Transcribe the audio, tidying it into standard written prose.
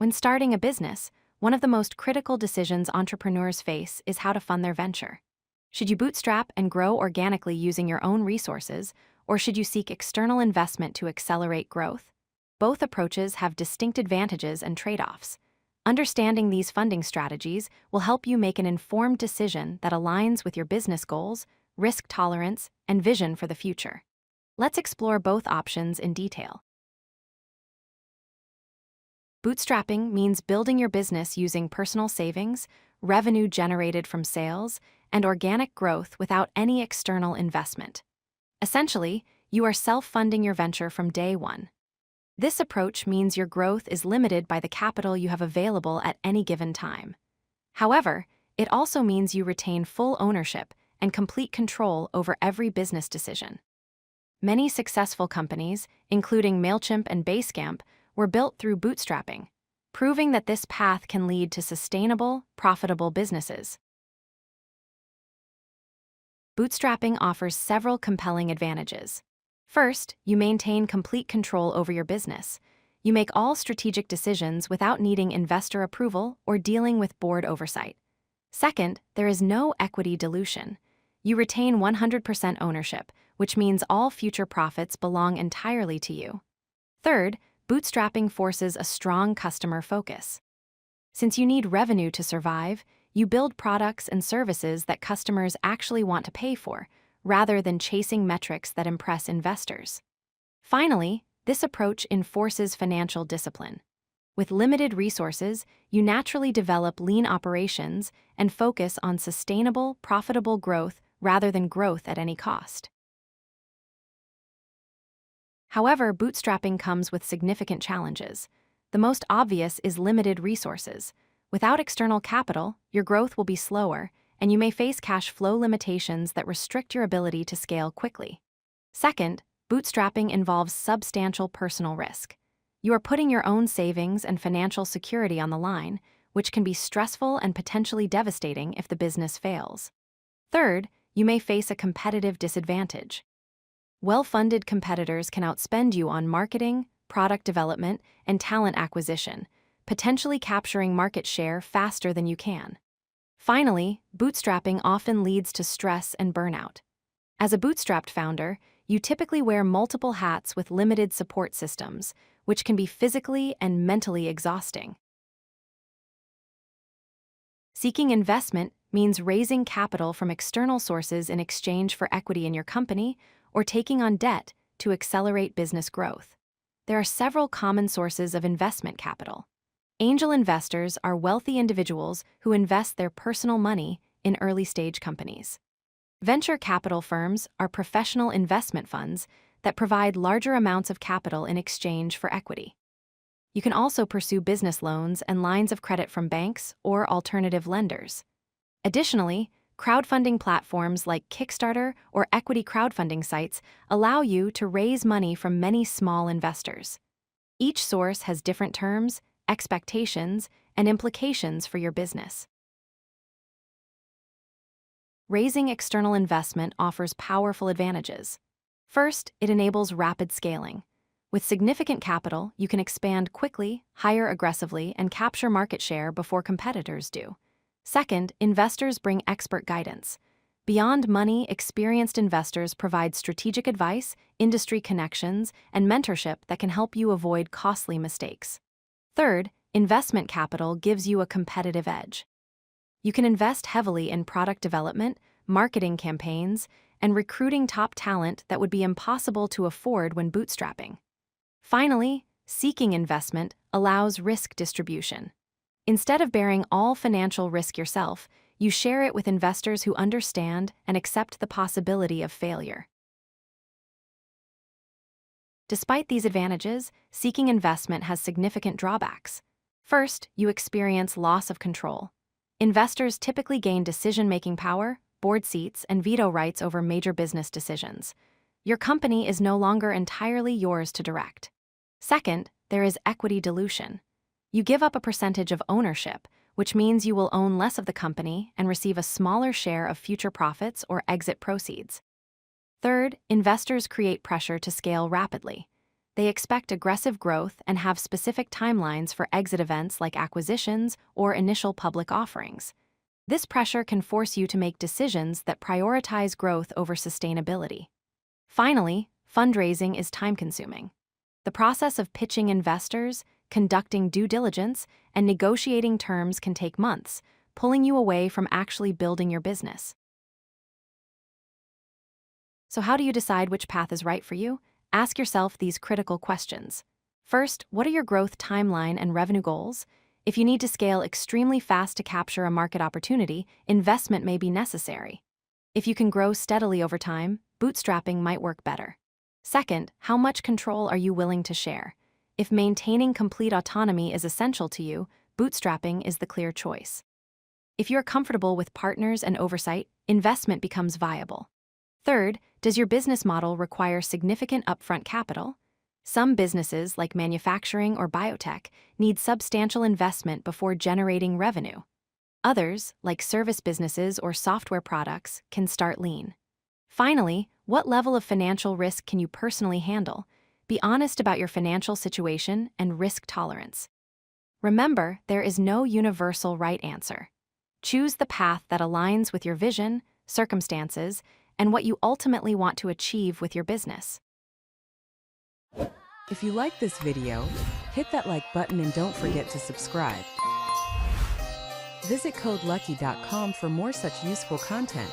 When starting a business, one of the most critical decisions entrepreneurs face is how to fund their venture. Should you bootstrap and grow organically using your own resources, or should you seek external investment to accelerate growth? Both approaches have distinct advantages and trade-offs. Understanding these funding strategies will help you make an informed decision that aligns with your business goals, risk tolerance, and vision for the future. Let's explore both options in detail. Bootstrapping means building your business using personal savings, revenue generated from sales, and organic growth without any external investment. Essentially, you are self-funding your venture from day one. This approach means your growth is limited by the capital you have available at any given time. However, it also means you retain full ownership and complete control over every business decision. Many successful companies, including Mailchimp and Basecamp, were built through bootstrapping, proving that this path can lead to sustainable, profitable businesses. Bootstrapping offers several compelling advantages. First, you maintain complete control over your business. You make all strategic decisions without needing investor approval or dealing with board oversight. Second, there is no equity dilution. You retain 100% ownership, which means all future profits belong entirely to you. Third, bootstrapping forces a strong customer focus. Since you need revenue to survive, you build products and services that customers actually want to pay for, rather than chasing metrics that impress investors. Finally, this approach enforces financial discipline. With limited resources, you naturally develop lean operations and focus on sustainable, profitable growth rather than growth at any cost. However, bootstrapping comes with significant challenges. The most obvious is limited resources. Without external capital, your growth will be slower, and you may face cash flow limitations that restrict your ability to scale quickly. Second, bootstrapping involves substantial personal risk. You are putting your own savings and financial security on the line, which can be stressful and potentially devastating if the business fails. Third, you may face a competitive disadvantage. Well-funded competitors can outspend you on marketing, product development, and talent acquisition, potentially capturing market share faster than you can. Finally, bootstrapping often leads to stress and burnout. As a bootstrapped founder, you typically wear multiple hats with limited support systems, which can be physically and mentally exhausting. Seeking investment means raising capital from external sources in exchange for equity in your company or taking on debt to accelerate business growth. There are several common sources of investment capital. Angel investors are wealthy individuals who invest their personal money in early-stage companies. Venture capital firms are professional investment funds that provide larger amounts of capital in exchange for equity. You can also pursue business loans and lines of credit from banks or alternative lenders. Additionally, crowdfunding platforms like Kickstarter or equity crowdfunding sites allow you to raise money from many small investors. Each source has different terms, expectations, and implications for your business. Raising external investment offers powerful advantages. First, it enables rapid scaling. With significant capital, you can expand quickly, hire aggressively, and capture market share before competitors do. Second, investors bring expert guidance. Beyond money, experienced investors provide strategic advice, industry connections, and mentorship that can help you avoid costly mistakes. Third, investment capital gives you a competitive edge. You can invest heavily in product development, marketing campaigns, and recruiting top talent that would be impossible to afford when bootstrapping. Finally, seeking investment allows risk distribution. Instead of bearing all financial risk yourself, you share it with investors who understand and accept the possibility of failure. Despite these advantages, seeking investment has significant drawbacks. First, you experience loss of control. Investors typically gain decision-making power, board seats, and veto rights over major business decisions. Your company is no longer entirely yours to direct. Second, there is equity dilution. You give up a percentage of ownership, which means you will own less of the company and receive a smaller share of future profits or exit proceeds. Third, investors create pressure to scale rapidly. They expect aggressive growth and have specific timelines for exit events like acquisitions or initial public offerings. This pressure can force you to make decisions that prioritize growth over sustainability. Finally, fundraising is time-consuming. The process of pitching investors, conducting due diligence, and negotiating terms can take months, pulling you away from actually building your business. So how do you decide which path is right for you? Ask yourself these critical questions. First, what are your growth timeline and revenue goals? If you need to scale extremely fast to capture a market opportunity, investment may be necessary. If you can grow steadily over time, bootstrapping might work better. Second, how much control are you willing to share? If maintaining complete autonomy is essential to you, bootstrapping is the clear choice. If you're comfortable with partners and oversight, investment becomes viable. Third, does your business model require significant upfront capital? Some businesses, like manufacturing or biotech, need substantial investment before generating revenue. Others, like service businesses or software products, can start lean. Finally, what level of financial risk can you personally handle? Be honest about your financial situation and risk tolerance. Remember, there is no universal right answer. Choose the path that aligns with your vision, circumstances, and what you ultimately want to achieve with your business. If you like this video, hit that like button and don't forget to subscribe. Visit codelucky.com for more such useful content.